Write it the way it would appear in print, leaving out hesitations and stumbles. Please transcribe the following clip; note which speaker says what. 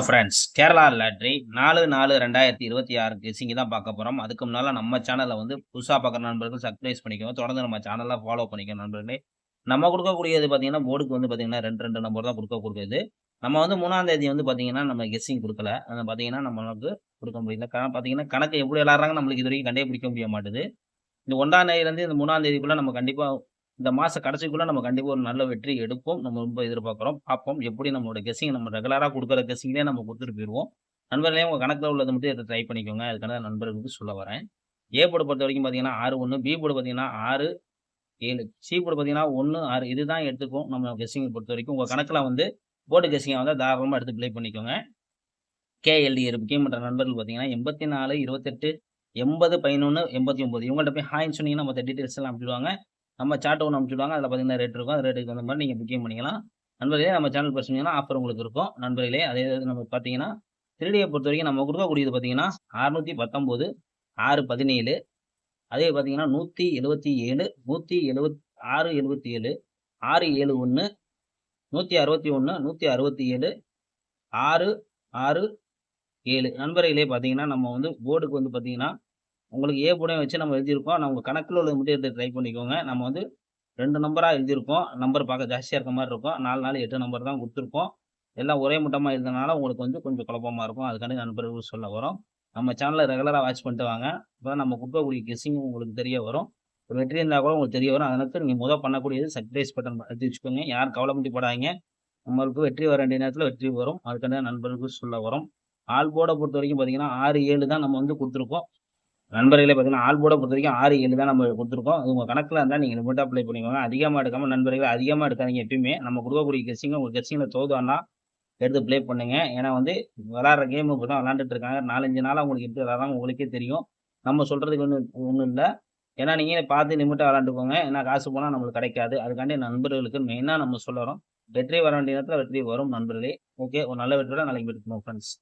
Speaker 1: Friends Kerala lottery 4/4/2026 guessing தான் பார்க்க போகிறோம். அதுக்கு முன்னால் நம்ம சேனலில் வந்து புதுசாக பார்க்குற நண்பர்கள் சப்ஸ்கிரைப் பண்ணிக்கோங்க. தொடர்ந்து நம்ம சேனலில் ஃபாலோ பண்ணிக்கோங்க நண்பர்களே. நம்ம கொடுக்கக்கூடியது பார்த்தீங்கன்னா போர்டுக்கு வந்து பார்த்தீங்கன்னா 2 நம்பர் தான் கொடுக்கக்கூடியது. நம்ம வந்து 3ஆம் தேதி வந்து பார்த்தீங்கன்னா நம்ம கெஸ்ஸிங் கொடுக்கல. பார்த்தீங்கன்னா நம்மளுக்கு கொடுக்க முடியல. பார்த்தீங்கன்னா கணக்கு எப்படி விளாட்றாங்க நம்மளுக்கு இது வரைக்கும் கண்டே பிடிக்க முடிய மாட்டுது. இந்த 1ஆம் தேதியிலேருந்து இந்த 3ஆம் தேதிக்குள்ள நம்ம கண்டிப்பா இந்த மாச கடைசிக்குள்ள நம்ம கண்டிப்பா ஒரு நல்ல வெற்றி எடுப்போம். நம்ம ரொம்ப எதிர்பார்க்கிறோம். பார்ப்போம். எப்படி நம்மளோட கெஸ்ஸிங் நம்ம ரெகுலரா குடுக்குற கெஸ்ஸிங்லயே நம்ம குடுத்துட்டு போயிருவோம். நண்பர்களே உங்க கணக்குல உள்ளத மட்டும் எடுத்து ட்ரை பண்ணிக்கோங்க. அதுக்கான நண்பர்களுக்கு சொல்ல வரேன். ஏ போர்டு பொறுத்தவரைக்கும் பார்த்தீங்கன்னா 6-1, பி போர்டு பார்த்தீங்கன்னா 6-7, சி போர்டு பார்த்தீங்கன்னா 1-6 இதுதான் எடுத்துக்கும் நம்ம கெஸ்ஸிங் பொறுத்தவரைக்கும். உங்க கணக்குல வந்து போர்டு கெஸ்ஸிங்க வந்தா தாராளமா எடுத்து ப்ளே பண்ணிக்கோங்க. கேஎல்டி முக்கியமற்ற நண்பர்கள் பார்த்தீங்கன்னா 84, 28, 80, 11, 89 இவங்கள்ட்ட போய் ஹாய்ன்னு சொன்னீங்கன்னா மத்த டீட்டெயில்ஸ் எல்லாம் அனுப்பிச்சுடுவாங்க. நம்ம சார்ட் ஒண்ணு அனுப்பிச்சுடுவாங்க. அதில பார்த்தீங்கன்னா ரேட் இருக்கும். அந்த ரேட்டுக்கு தகுந்த மாரி நீங்க புக்கிங் பண்ணிக்கலாம். நண்பர்களே நம்ம சேனல் பேர் சொன்னீங்கன்னா ஆஃபர் உங்களுக்கு இருக்கும். நண்பர்களே அதே இது நம்ம பார்த்தீங்கன்னா 3Dய பொறுத்தவரைக்கும் நம்ம குடுக்கக்கூடியது பார்த்தீங்கன்னா 619, 617 அதே பார்த்தீங்கன்னா 177, 677, 671, 161, 167, 667 நண்பர்களே பார்த்தீங்கன்னா நம்ம வந்து போர்டுக்கு வந்து பார்த்தீங்கன்னா உங்களுக்கு ஏ போர்டையும் வச்சு நம்ம எழுதியிருக்கோம். நான் உங்க கணக்குல உள்ளத மட்டும் எடுத்து ட்ரை பண்ணிக்கோங்க. நம்ம வந்து 2 நம்பரா எழுதியிருக்கோம். நம்பர் பார்க்க ஜாஸ்தியா இருக்க மாரி இருக்கும். 4, 4, 8 நம்பர் தான் குடுத்துருக்கோம். எல்லாம் ஒரே மட்டமா எழுதுனனால உங்களுக்கு வந்து கொஞ்சம் குழப்பமா இருக்கும். அதுக்காண்டி நண்பர்களுக்கு சொல்ல வரோம். நம்ம சேனல ரெகுலரா வாட்ச் பண்ணிட்டு வாங்க. அப்பதான் நம்ம குடுக்கக்கூடிய கெஸ்ஸிங் உங்களுக்கு தெரிய வரும். ஒரு வெற்றி இருந்தா கூட உங்களுக்கு தெரிய வரும். அதனால நீங்க பண்ணக்கூடியது சப்ஸ்கிரைப் பட்டன் அழுத்தி வச்சுக்கோங்க. யாரும் கவலைப்படாதீங்க. நம்மளுக்கு வெற்றி வர வேண்டிய நேரத்துல வெற்றி வரும். அதுக்காண்டி நண்பர்களுக்கு சொல்ல வரோம். ஆல் போர்ட பொறுத்தவரைக்கும் பார்த்தீங்கன்னா 6, 7 தான் நம்ம வந்து குடுத்துருக்கோம். நண்பர்களே பார்த்தீங்கன்னா, ஆல் போர்ட பொறுத்தவரைக்கும் 6, 7 தான் நம்ம குடுத்துருக்கோம். அது உங்க கணக்குல இருந்தா நீங்க லிமிட்டா அப்ளை பண்ணிக்கோங்க. அதிகமா எடுக்காம நண்பர்களே அதிகமா எடுக்காதீங்க எப்பயுமே. நம்ம குடுக்கக்கூடிய கெஸ்ஸிங்க உங்க கெஸ்ஸிங்ல தோதுவான்னா எடுத்து ப்ளே பண்ணுங்க. ஏன்னா வந்து விளையாடுற கேம் இப்படிதான் விளையாண்டுட்டு இருக்காங்க. 4, 5 நாளா உங்களுக்கு எப்படி விளையாடுறாங்க உங்களுக்கே தெரியும். நம்ம சொல்றதுக்கு ஒண்ணும் இல்ல. ஏன்னா நீங்க பார்த்து லிமிட்டா விளையாண்டுக்கோங்க. ஏன்னா காசு போனா நம்மளுக்கு கிடைக்காது. அதுக்காண்டி நண்பர்களுக்கு மெயினா நம்ம சொல்ல வரோம். வெற்றி வர வேண்டிய நேரத்துல வெற்றி வரும் நண்பர்களே. ஓகே. ஒரு நல்ல வெற்றியோட நாளைக்கு மீட் பண்ணுவோம் ஃப்ரெண்ட்ஸ்.